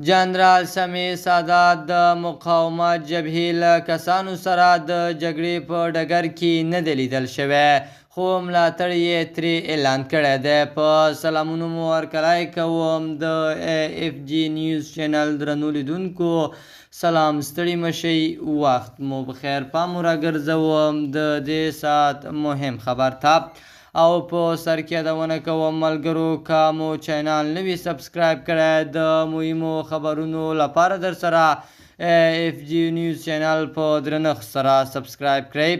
جنرال سمیع سادات د مقاومت جبهې له کسانو سره د جګړې په ډګر کې نه دی لیدل شوی، خو ملاتړ یې ترې اعلان کړی دی. په سلامونو مو ورکړی کوم د اف جی نیوز چینل درنو لیدونکو. سلام، ستړي مشئ، وخت مو بخیر. پام راګرځوم د دې ساعت مهم خبر ته او په سر کې یادونه کوم ملګرو که مو چینل نوي سبسکرایب کړی د مهمو خبرونو لپاره در سره اف جی نیوز چینل په درنښت سره سبسکرایب کړئ.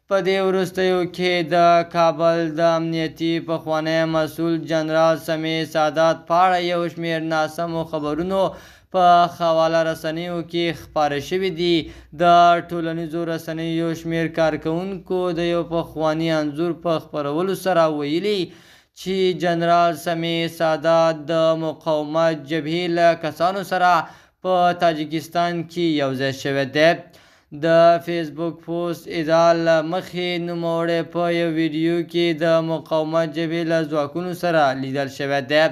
په دې وروستیو کې د کابل د امنیتي پخوانی مسؤل جنرال سمیع سادات په اړه یو شمېر ناسمو خبرونو په حواله رسنیو کې خپاره شوي دي. د ټولنیزو رسنیو یو شمېر کارکوونکو د یو پخواني انځور په خپرولو سره ویلي چې جنرال سمیع سادات د مقاومت جبهې له کسانو سره په تاجکستان کې یوځای شوی دی. د فیسبوک پوسټ ادعا له مخې نوموړی په یو ویډیو کې د مقاومت جبهې له ځواکونو سره لیدل شوی دی.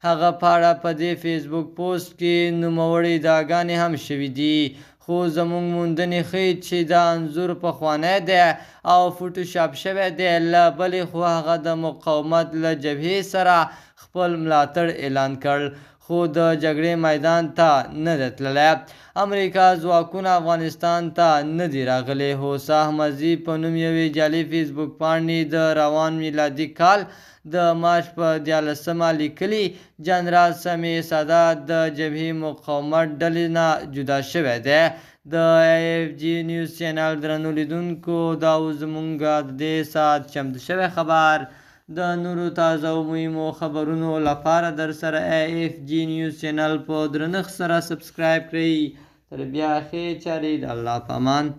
هغه په اړه په دې فیسبوک پوسټ کې نوموړي ادعاګانې هم شوي دي، خو زموږ موندنې ښیي چې دا انځور پخوانی دی او فوټوشاپ شوی دی. له بلې خوا هغه د مقاومت له جبهې سره خپل ملاتړ اعلان کړ، خو د جګړې میدان ته نه دی تللی. امریکا ځواکونه افغانستان ته نه دي راغلي. هوسا احمدزي په نوم یوې جعلي فیسبوک پاڼې د روان میلادي کال د مارچ په 14 لیکلي جنرال سمیع سادات د جبهې مقاومت ډلې نه جدا شوی دی. د اف جی نیوز چینل درنو لیدونکو، دا و زموږ د دې ساعت چمتو شوی خبر. د نورو تازه او مهمو خبرونو لپاره در سره اف جی نیوز چینل په درنښت سره سبسکرایب کړئ. تر بیا ښې چارې، د الله په امان.